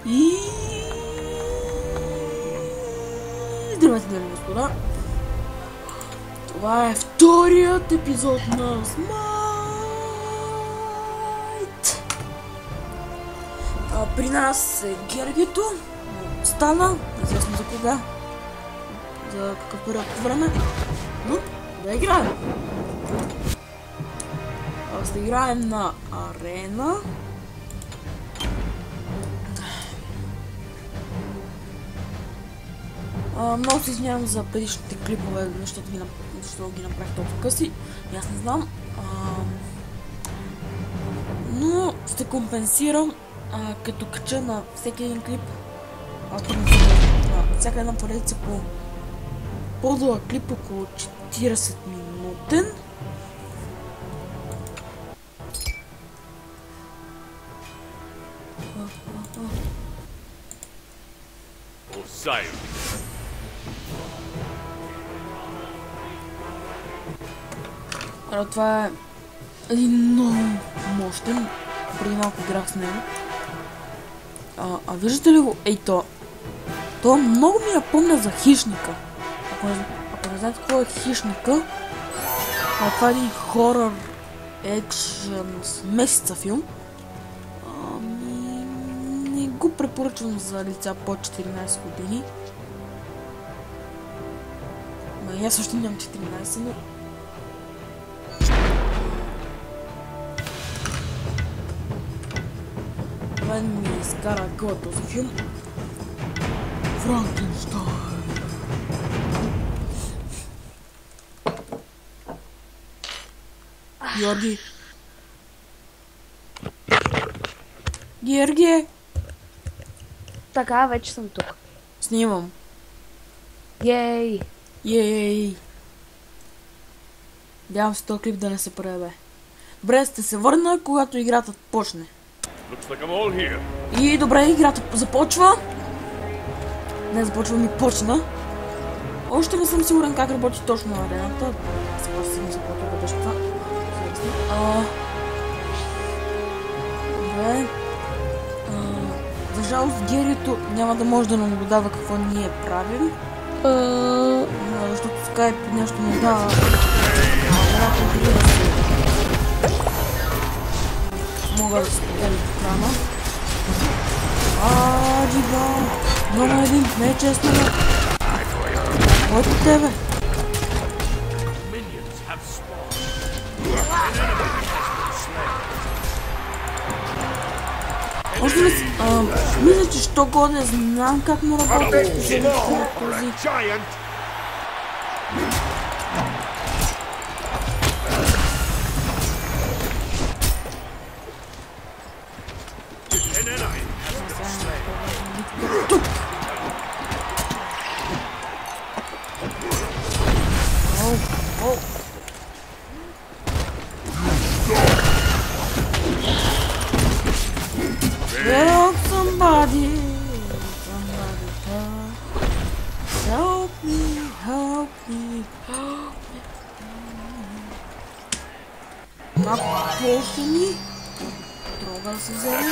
И... Здравейте, дами и господа! Това е вторият епизод на Smite! При нас е Гергито. Стана, известно за кога. За какъв период от време. Но, да играем! Да играем на арена. Много се извинявам за предишните клипове, защото ги направих толкова къси. Аз не знам. Но ще компенсирам, като кача на всеки един клип. Всяка една поредица по по-дълъг клип, около 40 минутен. Това е един много мощен, преди малко играх с него. Виждате ли го? Ей то много ми напомня за Хищника. Ако не знаете какво е Хищника, това е един хорър екшън смесица филм. Не го препоръчвам за лица под 14 години. Аз също нямам 14, но... Това ми изкара гъла този филм. Франкенщайн. Георги. Георги. Така, вече съм тук. Снимам. Ей! Ей! Надявам се този клип да не се пребе. Добре, сте се върна, когато играта почне. И добре, играта започва. Не започва, ми почна. Още не съм сигурен как работи точно на арената. Сега съм започва да беше това. Добре. За жалост Герито няма да може да наблюдава какво ние правим. Защото Skype нещо не дава. Мога да споделя екрана. Джиба! Много един, не е честно. Кой по тебе? Още ли си? Мисля, че що годе знам как му работи този. Help somebody, help me, help me, help me. Напоше ми. Трога да се вземе.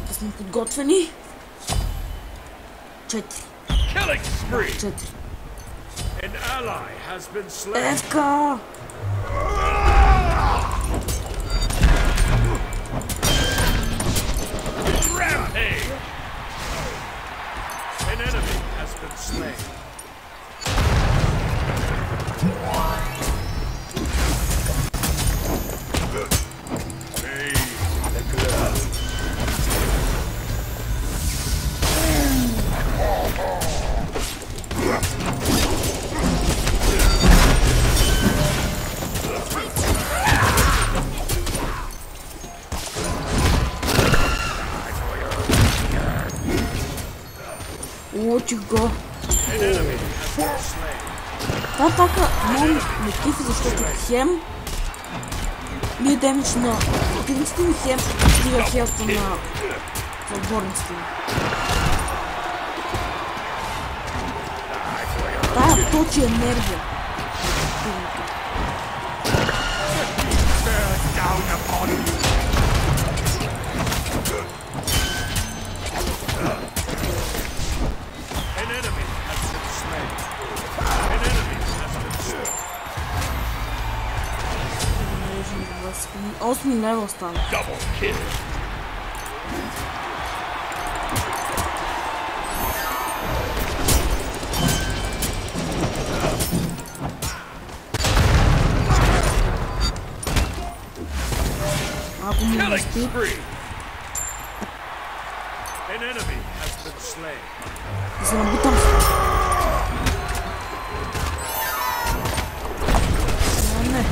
Да сме подготвени. 4. 4. Евка! Учих го. Та атака много ме кифи, защото хем бие демидж на противниците ми, хем стига хелта на отборниците ми. Тая точи енергия. Осми левел стана. Ако ми не спи. Да се набутам се. Не.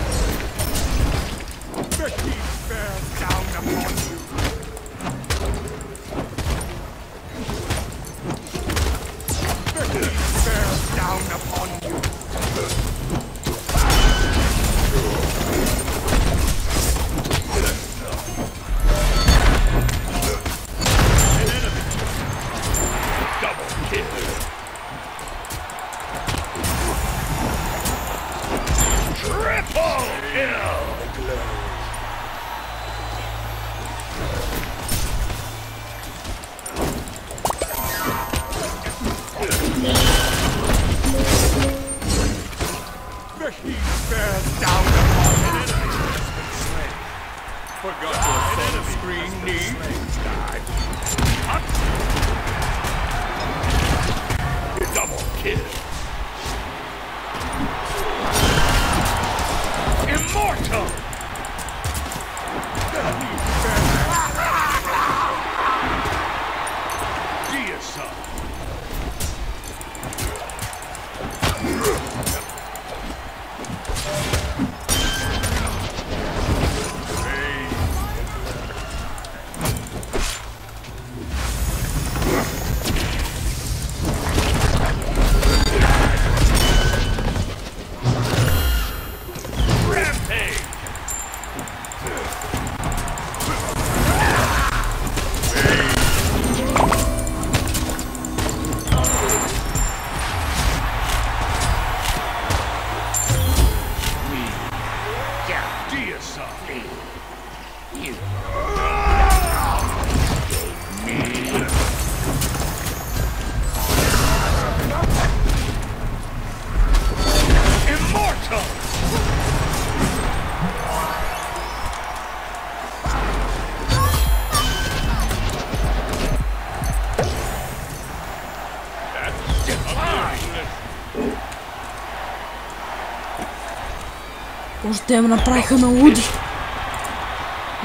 Може те ме направиха на луди.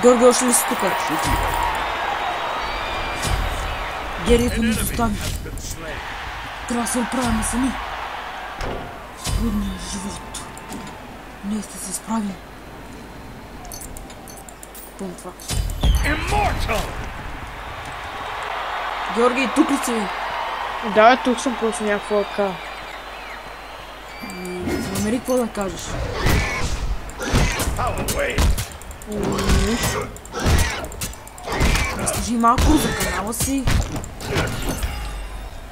Георги, още ли си тук? Герието ни достане. Трябва да се оправяме сами. Трудният живот. Ние сте се справили. Пълно това. Георги, тук ли си? Да, тук съм просто някаква ръка. Намери какво да кажеш. Разкажи малко за канала си.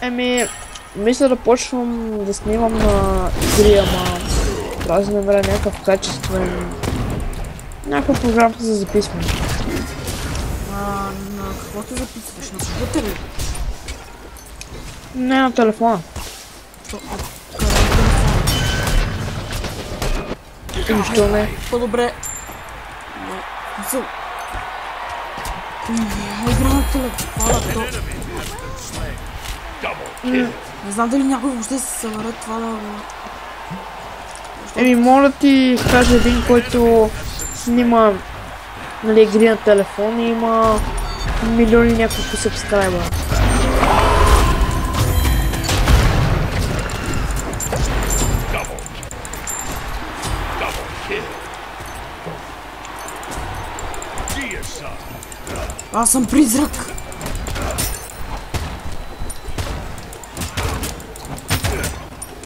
Еми, мисля да почвам да снимам на игри, ама трябва да намеря някакъв качествен... някаква програма за записване. На какво те записваш? На компютър ли? Не, на телефона. Нищо не. По-добре. Игра на телефона, не знам дали някой въобще се събере това да го... Еми, моля ти кажа един, който снима, нали, игри на телефон и има милиони няколко сабскрайбъра. Аз съм призрак.